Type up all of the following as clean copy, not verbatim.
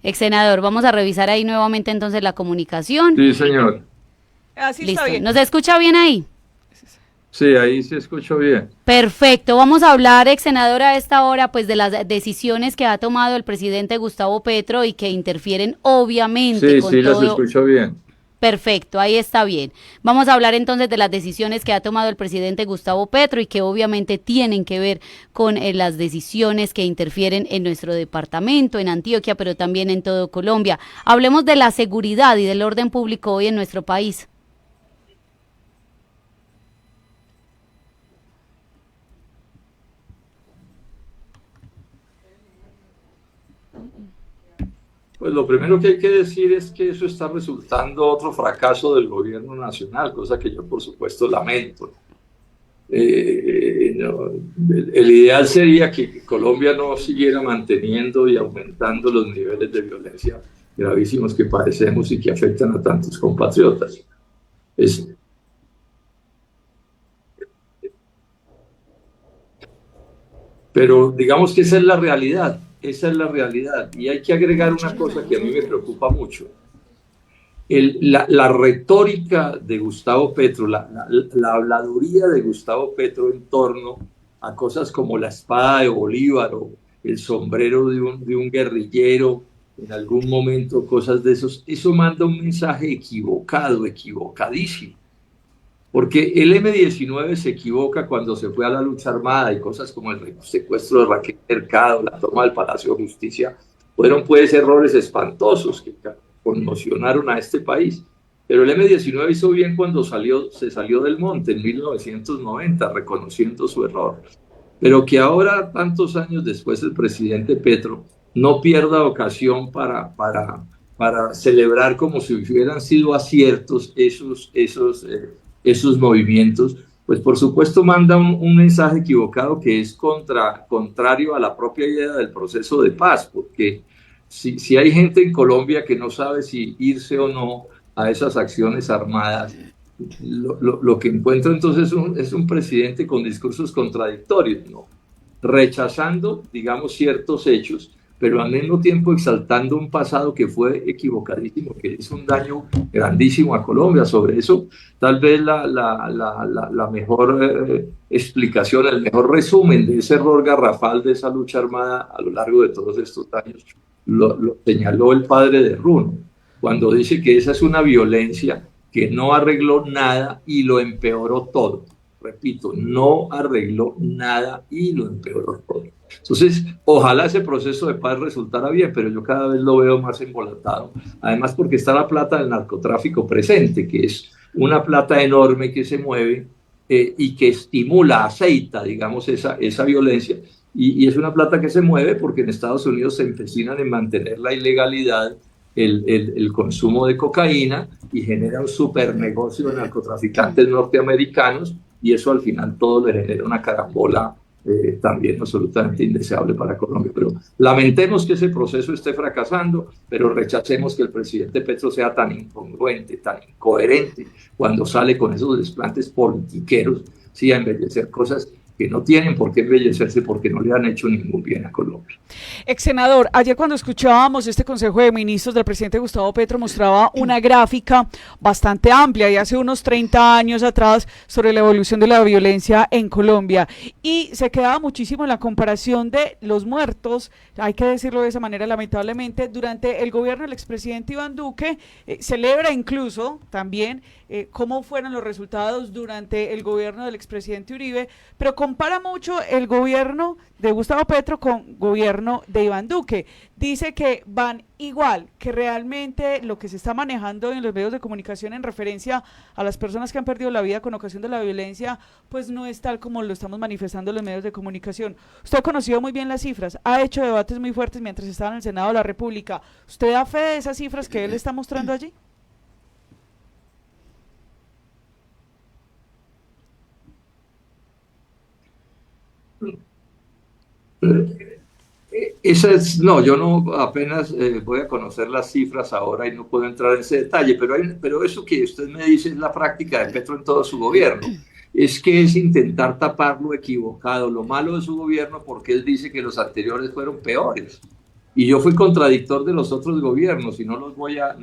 Ex senador, vamos a revisar ahí nuevamente entonces la comunicación. Sí, señor. Así Listo. está bien. ¿Nos escucha bien ahí? Sí, ahí se escuchó bien. Perfecto. Vamos a hablar, ex senador, a esta hora, pues de las decisiones que ha tomado el presidente Gustavo Petro y que interfieren obviamente Sí, con sí, las todo. escucho bien. Perfecto, ahí está bien. Vamos a hablar entonces de las decisiones que ha tomado el presidente Gustavo Petro y que obviamente tienen que ver con las decisiones que interfieren en nuestro departamento, en Antioquia, pero también en todo Colombia. Hablemos de la seguridad y del orden público hoy en nuestro país. Pues lo primero que hay que decir es que eso está resultando otro fracaso del gobierno nacional, cosa que yo por supuesto lamento. No, el ideal sería que Colombia no siguiera manteniendo y aumentando los niveles de violencia gravísimos que padecemos y que afectan a tantos compatriotas. Es, pero digamos que esa es la realidad, y hay que agregar una cosa que a mí me preocupa mucho. La retórica de Gustavo Petro, la habladuría de Gustavo Petro en torno a cosas como la espada de Bolívar o el sombrero de un guerrillero, en algún momento cosas de esos, eso manda un mensaje equivocado, equivocadísimo. Porque el M-19 se equivoca cuando se fue a la lucha armada y cosas como el secuestro de Raquel Mercado, la toma del Palacio de Justicia, fueron pues errores espantosos que conmocionaron a este país. Pero el M-19 hizo bien cuando se salió del monte en 1990, reconociendo su error. Pero que ahora, tantos años después, el presidente Petro no pierda ocasión para celebrar como si hubieran sido aciertos esos movimientos, pues por supuesto manda un mensaje equivocado que es contrario a la propia idea del proceso de paz, porque si hay gente en Colombia que no sabe si irse o no a esas acciones armadas, lo que encuentro entonces es un presidente con discursos contradictorios, ¿no? Rechazando, digamos, ciertos hechos, pero al mismo tiempo exaltando un pasado que fue equivocadísimo, que hizo un daño grandísimo a Colombia. Sobre eso, tal vez la mejor explicación, el mejor resumen de ese error garrafal de esa lucha armada a lo largo de todos estos años, lo señaló el padre de Runo, cuando dice que esa es una violencia que no arregló nada y lo empeoró todo. Repito, no arregló nada y lo empeoró todo. Entonces, ojalá ese proceso de paz resultara bien, pero yo cada vez lo veo más embolatado. Además, porque está la plata del narcotráfico presente, que es una plata enorme que se mueve y que estimula, aceita, digamos, esa violencia. Y es una plata que se mueve porque en Estados Unidos se empecinan en mantener la ilegalidad, el consumo de cocaína, y genera un super negocio de narcotraficantes norteamericanos, y eso al final todo le genera una carambola también absolutamente indeseable para Colombia. Pero lamentemos que ese proceso esté fracasando, pero rechacemos que el presidente Petro sea tan incongruente, tan incoherente, cuando sale con esos desplantes politiqueros, sí, a embellecer cosas que no tienen por qué embellecerse porque no le han hecho ningún bien a Colombia. Ex senador, ayer cuando escuchábamos este Consejo de Ministros del presidente Gustavo Petro mostraba una gráfica bastante amplia de hace unos 30 años atrás sobre la evolución de la violencia en Colombia, y se quedaba muchísimo en la comparación de los muertos, hay que decirlo de esa manera lamentablemente, durante el gobierno del expresidente Iván Duque. Celebra incluso también cómo fueron los resultados durante el gobierno del expresidente Uribe, pero compara mucho el gobierno de Gustavo Petro con gobierno de Iván Duque. Dice que van igual, que realmente lo que se está manejando en los medios de comunicación en referencia a las personas que han perdido la vida con ocasión de la violencia, pues no es tal como lo estamos manifestando en los medios de comunicación. Usted ha conocido muy bien las cifras, ha hecho debates muy fuertes mientras estaba en el Senado de la República. ¿Usted da fe de esas cifras que él está mostrando allí? No, yo no apenas voy a conocer las cifras ahora y no puedo entrar en ese detalle, pero eso que usted me dice es la práctica de Petro en todo su gobierno. Es que es intentar tapar lo equivocado, lo malo de su gobierno, porque él dice que los anteriores fueron peores. Y yo fui contradictor de los otros gobiernos y no los voy a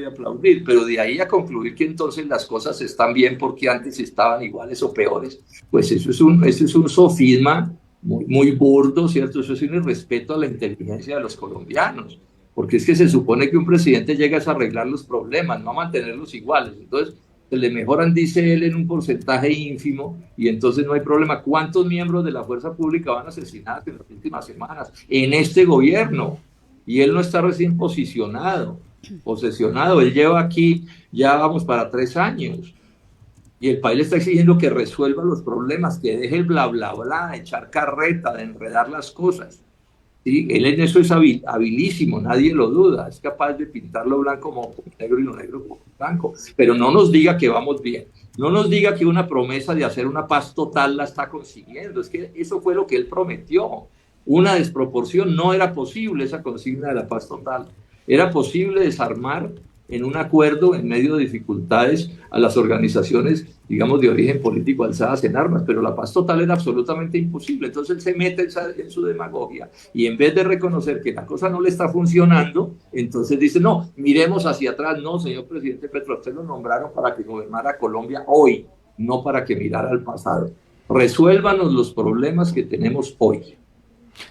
aplaudir, pero de ahí a concluir que entonces las cosas están bien porque antes estaban iguales o peores, pues eso es un sofisma muy burdo, ¿cierto? Eso es un irrespeto a la inteligencia de los colombianos, porque es que se supone que un presidente llega a arreglar los problemas, no a mantenerlos iguales. Entonces, se le mejoran, dice él, en un porcentaje ínfimo y entonces no hay problema. ¿Cuántos miembros de la fuerza pública van asesinados en las últimas semanas en este gobierno? Y él no está recién posesionado. Él lleva aquí, ya vamos para 3 años. Y el país le está exigiendo que resuelva los problemas, que deje el bla, bla, bla, de echar carreta, de enredar las cosas. ¿Sí? Él en eso es habilísimo, nadie lo duda, es capaz de pintarlo blanco como negro y lo negro como blanco, pero no nos diga que vamos bien, no nos diga que una promesa de hacer una paz total la está consiguiendo, es que eso fue lo que él prometió, una desproporción, no era posible esa consigna de la paz total, era posible desarmar en un acuerdo en medio de dificultades a las organizaciones, digamos, de origen político alzadas en armas, pero la paz total era absolutamente imposible. Entonces él se mete en su demagogia y en vez de reconocer que la cosa no le está funcionando, entonces dice, no, miremos hacia atrás. No, señor presidente Petro, usted lo nombraron para que gobernara Colombia hoy, no para que mirara al pasado. Resuélvanos los problemas que tenemos hoy.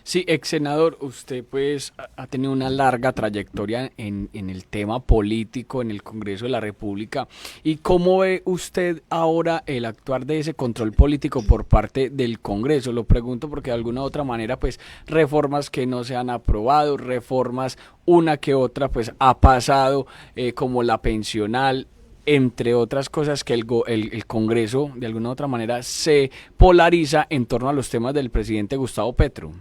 Sí, ex senador, usted pues ha tenido una larga trayectoria en el tema político en el Congreso de la República. ¿Y cómo ve usted ahora el actuar de ese control político por parte del Congreso? Lo pregunto porque de alguna u otra manera pues reformas que no se han aprobado, reformas una que otra pues ha pasado, como la pensional, entre otras cosas, que el Congreso de alguna u otra manera se polariza en torno a los temas del presidente Gustavo Petro.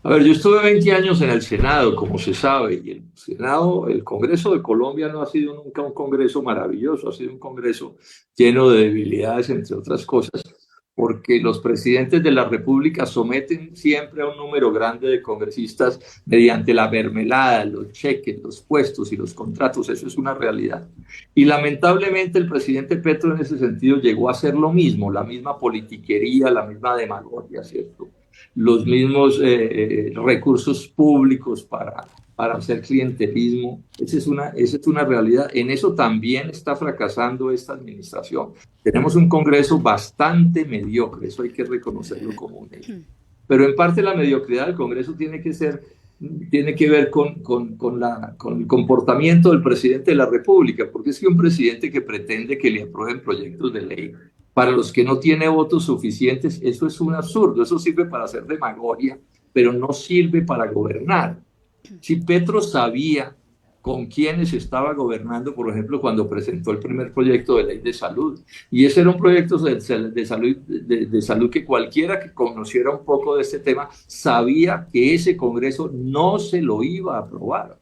A ver, yo estuve 20 años en el Senado, como se sabe, y el Senado, el Congreso de Colombia no ha sido nunca un Congreso maravilloso, ha sido un Congreso lleno de debilidades, entre otras cosas, porque los presidentes de la República someten siempre a un número grande de congresistas mediante la mermelada, los cheques, los puestos y los contratos, eso es una realidad. Y lamentablemente el presidente Petro en ese sentido llegó a hacer lo mismo, la misma politiquería, la misma demagogia, ¿cierto? Los mismos recursos públicos para hacer clientelismo. Esa es una realidad. En eso también está fracasando esta administración. Tenemos un Congreso bastante mediocre, eso hay que reconocerlo como un hecho. Pero en parte la mediocridad del Congreso tiene que ver con el comportamiento del presidente de la República, porque es que un presidente que pretende que le aprueben proyectos de ley para los que no tiene votos suficientes, eso es un absurdo, eso sirve para hacer demagogia, pero no sirve para gobernar. Si Petro sabía con quiénes estaba gobernando, por ejemplo, cuando presentó el primer proyecto de ley de salud, y ese era un proyecto de salud que cualquiera que conociera un poco de este tema sabía que ese Congreso no se lo iba a aprobar.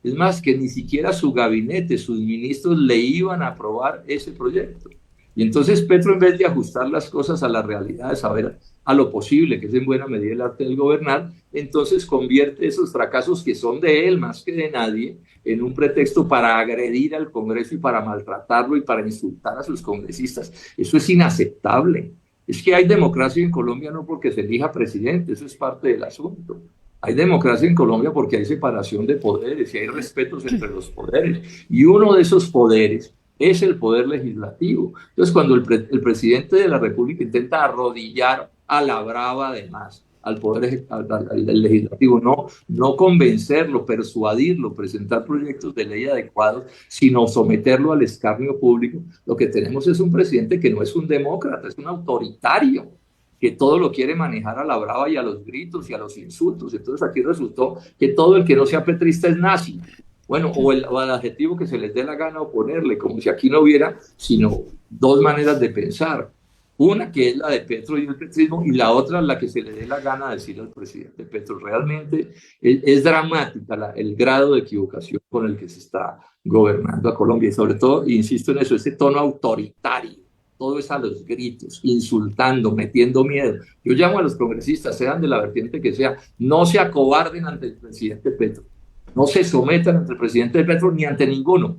Es más, que ni siquiera su gabinete, sus ministros le iban a aprobar ese proyecto. Y entonces Petro, en vez de ajustar las cosas a la realidad, de saber a lo posible, que es en buena medida el arte del gobernar, entonces convierte esos fracasos que son de él más que de nadie en un pretexto para agredir al Congreso y para maltratarlo y para insultar a sus congresistas. Eso es inaceptable. Es que hay democracia en Colombia no porque se elija presidente, eso es parte del asunto. Hay democracia en Colombia porque hay separación de poderes y hay respetos entre los poderes. Y uno de esos poderes es el poder legislativo. Entonces, cuando el presidente de la República intenta arrodillar a la brava, además, al poder al legislativo, no convencerlo, persuadirlo, presentar proyectos de ley adecuados, sino someterlo al escarnio público, lo que tenemos es un presidente que no es un demócrata, es un autoritario, que todo lo quiere manejar a la brava y a los gritos y a los insultos. Entonces aquí resultó que todo el que no sea petrista es nazi. Bueno, o el adjetivo que se les dé la gana oponerle, como si aquí no hubiera sino dos maneras de pensar. Una que es la de Petro y el petrismo, y la otra la que se le dé la gana decirle al presidente Petro. Realmente es dramática el grado de equivocación con el que se está gobernando a Colombia, y sobre todo, insisto en eso, ese tono autoritario. Todo es a los gritos, insultando, metiendo miedo. Yo llamo a los congresistas, sean de la vertiente que sea, no se acobarden ante el presidente Petro. No se sometan ante el presidente Petro ni ante ninguno.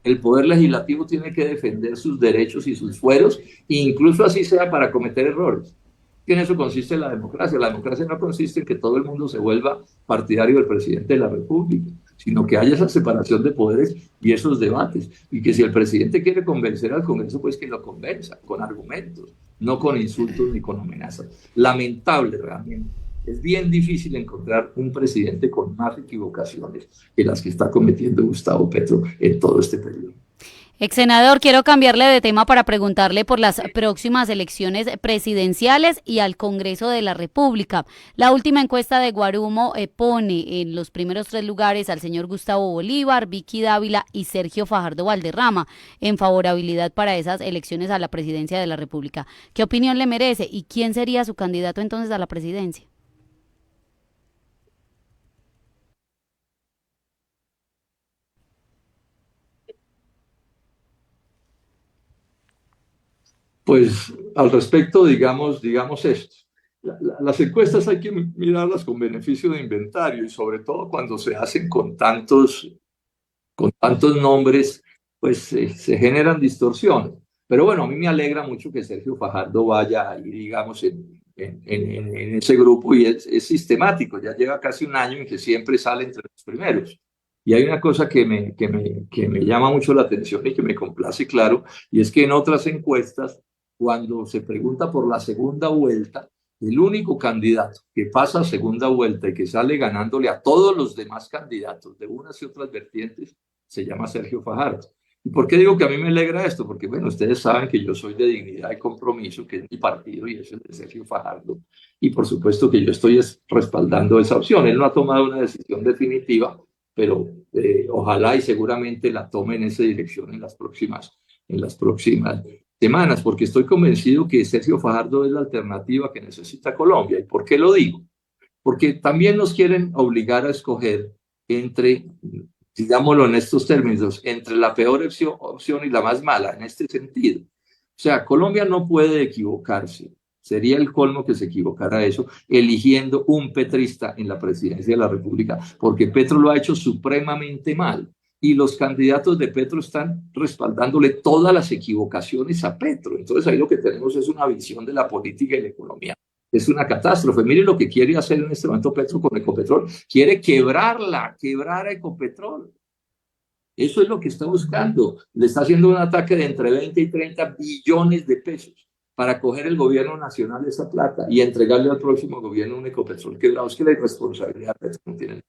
El poder legislativo tiene que defender sus derechos y sus fueros, incluso así sea para cometer errores. Que en eso consiste la democracia. La democracia no consiste en que todo el mundo se vuelva partidario del presidente de la República, sino que haya esa separación de poderes y esos debates. Y que si el presidente quiere convencer al Congreso, pues que lo convenza, con argumentos, no con insultos ni con amenazas. Lamentable realmente. Es bien difícil encontrar un presidente con más equivocaciones que las que está cometiendo Gustavo Petro en todo este periodo. Ex senador, quiero cambiarle de tema para preguntarle por las próximas elecciones presidenciales y al Congreso de la República. La última encuesta de Guarumo pone en los primeros 3 lugares al señor Gustavo Bolívar, Vicky Dávila y Sergio Fajardo Valderrama en favorabilidad para esas elecciones a la presidencia de la República. ¿Qué opinión le merece y quién sería su candidato entonces a la presidencia? Pues al respecto, digamos esto. Las encuestas hay que mirarlas con beneficio de inventario y sobre todo cuando se hacen con tantos nombres, pues se generan distorsiones. Pero bueno, a mí me alegra mucho que Sergio Fajardo vaya ahí, digamos, en ese grupo y es sistemático. Ya lleva casi un año en que siempre sale entre los primeros. Y hay una cosa que me llama mucho la atención y que me complace, claro, y es que en otras encuestas, cuando se pregunta por la segunda vuelta, el único candidato que pasa a segunda vuelta y que sale ganándole a todos los demás candidatos de unas y otras vertientes se llama Sergio Fajardo. ¿Y por qué digo que a mí me alegra esto? Porque, bueno, ustedes saben que yo soy de Dignidad y Compromiso, que es mi partido y es el de Sergio Fajardo. Y por supuesto que yo estoy respaldando esa opción. Él no ha tomado una decisión definitiva, pero ojalá y seguramente la tome en esa dirección en las próximas semanas, porque estoy convencido que Sergio Fajardo es la alternativa que necesita Colombia. ¿Y por qué lo digo? Porque también nos quieren obligar a escoger entre, digámoslo en estos términos, entre la peor opción y la más mala, en este sentido. O sea, Colombia no puede equivocarse. Sería el colmo que se equivocara eso, eligiendo un petrista en la presidencia de la República, porque Petro lo ha hecho supremamente mal. Y los candidatos de Petro están respaldándole todas las equivocaciones a Petro. Entonces ahí lo que tenemos es una visión de la política y la economía. Es una catástrofe. Mire lo que quiere hacer en este momento Petro con Ecopetrol. Quiere quebrar a Ecopetrol. Eso es lo que está buscando. Le está haciendo un ataque de entre 20 y 30 billones de pesos para coger el gobierno nacional esa plata y entregarle al próximo gobierno un Ecopetrol quebrado. Es que la irresponsabilidad de Petro no tiene.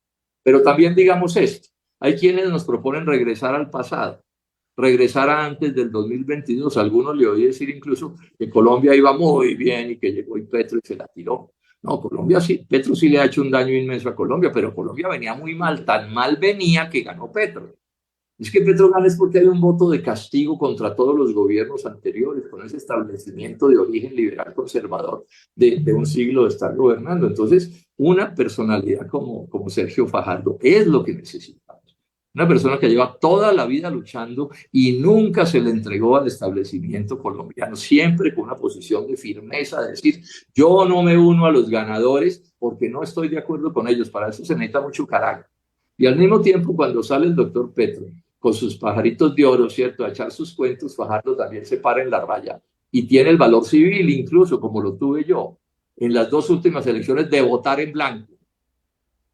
Pero también digamos esto. Hay quienes nos proponen regresar al pasado, regresar a antes del 2022. Algunos le oí decir incluso que Colombia iba muy bien y que llegó y Petro y se la tiró. No, Colombia sí, Petro sí le ha hecho un daño inmenso a Colombia, pero Colombia venía muy mal, tan mal venía que ganó Petro. Es que Petro gana es porque hay un voto de castigo contra todos los gobiernos anteriores, con ese establecimiento de origen liberal conservador de un siglo de estar gobernando. Entonces, una personalidad como Sergio Fajardo es lo que necesitamos. Una persona que lleva toda la vida luchando y nunca se le entregó al establecimiento colombiano, siempre con una posición de firmeza, de decir, yo no me uno a los ganadores porque no estoy de acuerdo con ellos. Para eso se necesita mucho carácter. Y al mismo tiempo, cuando sale el doctor Petro con sus pajaritos de oro, ¿cierto?, a echar sus cuentos, Fajardo también se para en la raya y tiene el valor civil, incluso como lo tuve yo en las 2 últimas elecciones, de votar en blanco.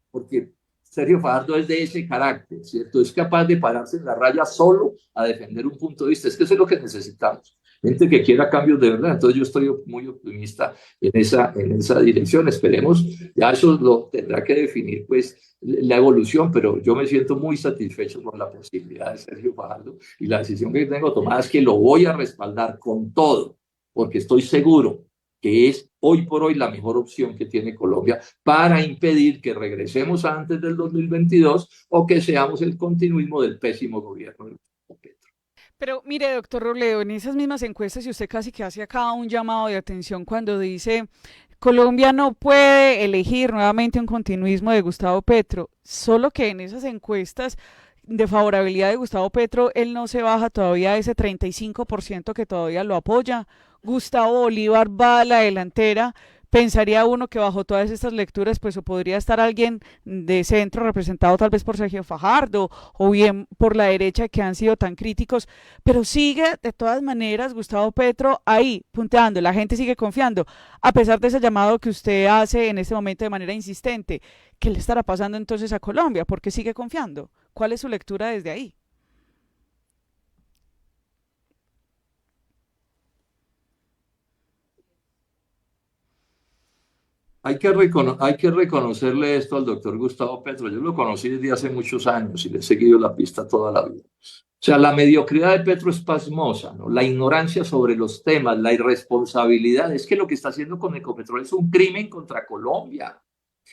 Porque Sergio Fajardo es de ese carácter, ¿cierto? Es capaz de pararse en la raya solo a defender un punto de vista. Es que eso es lo que necesitamos. Gente que quiera cambios de verdad. Entonces yo estoy muy optimista en esa dirección. Esperemos, ya eso lo tendrá que definir pues la evolución, pero yo me siento muy satisfecho con la posibilidad de Sergio Fajardo y la decisión que tengo tomada es que lo voy a respaldar con todo, porque estoy seguro que es hoy por hoy la mejor opción que tiene Colombia para impedir que regresemos antes del 2022 o que seamos el continuismo del pésimo gobierno de Petro. Pero mire, doctor Robledo, en esas mismas encuestas, y usted casi que hace acá un llamado de atención cuando dice Colombia no puede elegir nuevamente un continuismo de Gustavo Petro, solo que en esas encuestas de favorabilidad de Gustavo Petro, él no se baja todavía a ese 35% que todavía lo apoya. Gustavo Bolívar va a la delantera, pensaría uno que bajo todas estas lecturas, pues o podría estar alguien de centro representado tal vez por Sergio Fajardo o bien por la derecha que han sido tan críticos, pero sigue de todas maneras Gustavo Petro ahí punteando, la gente sigue confiando, a pesar de ese llamado que usted hace en este momento de manera insistente. ¿Qué le estará pasando entonces a Colombia? ¿Por qué sigue confiando? ¿Cuál es su lectura desde ahí? Hay que reconocerle esto al doctor Gustavo Petro. Yo lo conocí desde hace muchos años y le he seguido la pista toda la vida. O sea, la mediocridad de Petro es pasmosa, ¿no? La ignorancia sobre los temas, la irresponsabilidad. Es que lo que está haciendo con Ecopetrol es un crimen contra Colombia.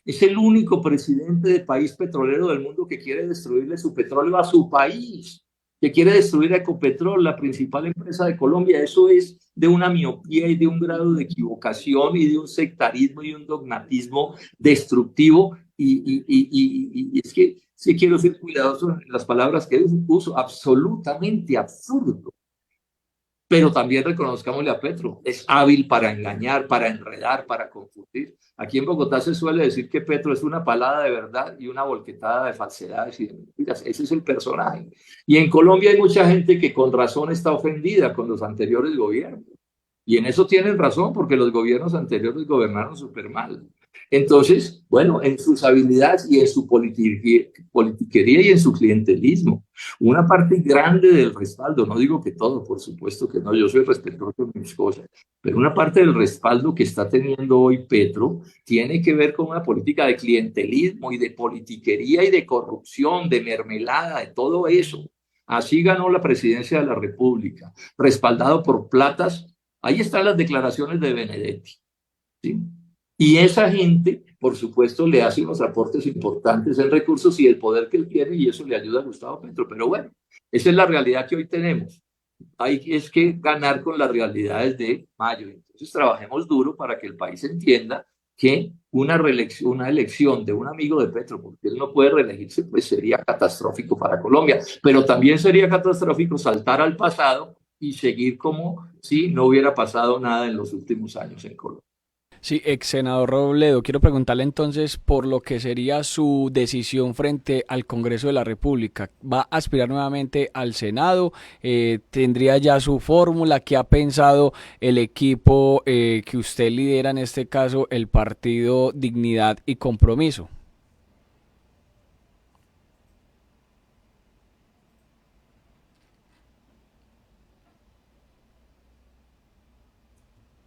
Es el único presidente de país petrolero del mundo que quiere destruirle su petróleo a su país, que quiere destruir a Ecopetrol, la principal empresa de Colombia. Eso es de una miopía y de un grado de equivocación y de un sectarismo y un dogmatismo destructivo. Y es que sí quiero ser cuidadoso en las palabras que uso, absolutamente absurdo. Pero también reconozcámosle a Petro, es hábil para engañar, para enredar, para confundir. Aquí en Bogotá se suele decir que Petro es una palada de verdad y una volquetada de falsedades y de mentiras. Ese es el personaje. Y en Colombia hay mucha gente que con razón está ofendida con los anteriores gobiernos. Y en eso tienen razón, porque los gobiernos anteriores gobernaron súper mal. Entonces, bueno, en sus habilidades y en su politiquería y en su clientelismo, una parte grande del respaldo, no digo que todo, por supuesto que no, yo soy respetuoso de mis cosas, pero una parte del respaldo que está teniendo hoy Petro tiene que ver con una política de clientelismo y de politiquería y de corrupción, de mermelada, de todo eso. Así ganó la presidencia de la República, respaldado por platas. Ahí están las declaraciones de Benedetti, ¿sí? Y esa gente, por supuesto, le hace unos aportes importantes en recursos y el poder que él tiene, y eso le ayuda a Gustavo Petro. Pero bueno, esa es la realidad que hoy tenemos. Hay es que ganar con las realidades de mayo. Entonces, trabajemos duro para que el país entienda que una elección de un amigo de Petro, porque él no puede reelegirse, pues sería catastrófico para Colombia. Pero también sería catastrófico saltar al pasado y seguir como si no hubiera pasado nada en los últimos años en Colombia. Sí, ex senador Robledo, quiero preguntarle entonces por lo que sería su decisión frente al Congreso de la República. ¿Va a aspirar nuevamente al Senado? ¿Tendría ya su fórmula? ¿Qué ha pensado el equipo que usted lidera, en este caso el partido Dignidad y Compromiso?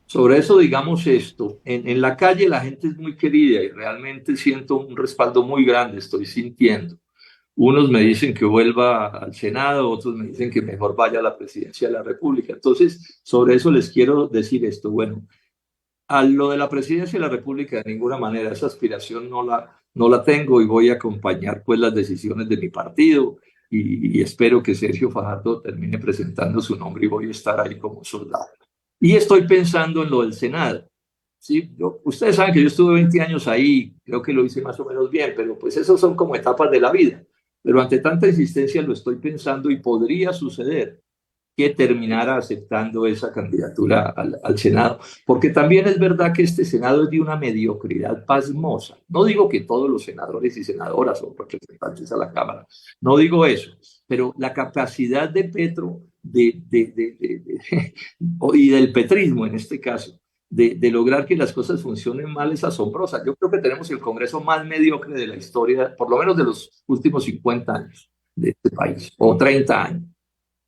Sobre eso digamos esto, en la calle la gente es muy querida y realmente siento un respaldo muy grande, estoy sintiendo. Unos me dicen que vuelva al Senado, otros me dicen que mejor vaya a la presidencia de la República. Entonces, sobre eso les quiero decir esto. Bueno, a lo de la presidencia de la República de ninguna manera, esa aspiración no la tengo y voy a acompañar pues las decisiones de mi partido y espero que Sergio Fajardo termine presentando su nombre y voy a estar ahí como soldado. Y estoy pensando en lo del Senado. Sí, ustedes saben que yo estuve 20 años ahí, creo que lo hice más o menos bien, pero pues esos son como etapas de la vida. Pero ante tanta insistencia lo estoy pensando y podría suceder que terminara aceptando esa candidatura al Senado, porque también es verdad que este Senado es de una mediocridad pasmosa. No digo que todos los senadores y senadoras son representantes a la Cámara, no digo eso, pero la capacidad de Petro y del petrismo en este caso, de lograr que las cosas funcionen mal es asombrosa. Yo creo que tenemos el Congreso más mediocre de la historia, por lo menos de los últimos 50 años de este país, o 30 años.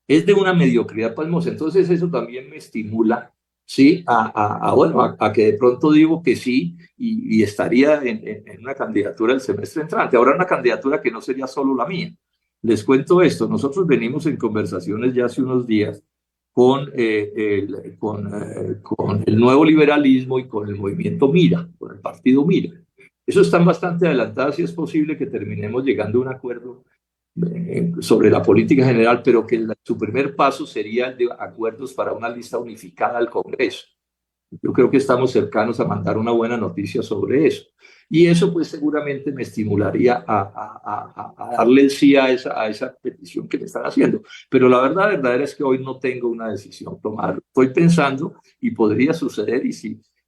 Es de una mediocridad pasmosa. Entonces eso también me estimula, ¿sí? A que de pronto digo que sí y estaría en una candidatura el semestre entrante. Ahora una candidatura que no sería solo la mía. Les cuento esto, nosotros venimos en conversaciones ya hace unos días con el nuevo liberalismo y con el movimiento Mira, con el partido Mira. Eso están bastante adelantadas y es posible que terminemos llegando a un acuerdo sobre la política general, pero que su primer paso sería el de acuerdos para una lista unificada al Congreso. Yo creo que estamos cercanos a mandar una buena noticia sobre eso. Y eso pues seguramente me estimularía a darle el sí a esa petición que me están haciendo. Pero la verdad verdadera es que hoy no tengo una decisión tomada. Estoy pensando y podría suceder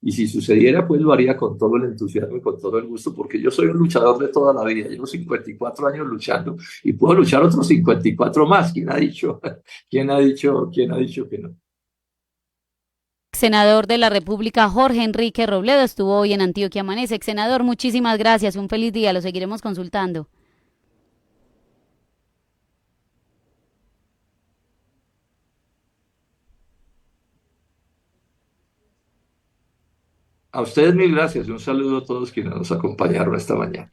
Y si sucediera, pues lo haría con todo el entusiasmo y con todo el gusto, porque yo soy un luchador de toda la vida. Llevo 54 años luchando y puedo luchar otros 54 más. ¿Quién ha dicho, quién ha dicho que no? Senador de la República, Jorge Enrique Robledo, estuvo hoy en Antioquia Amanece. Ex senador, muchísimas gracias. Un feliz día. Lo seguiremos consultando. A ustedes mil gracias. Un saludo a todos quienes nos acompañaron esta mañana.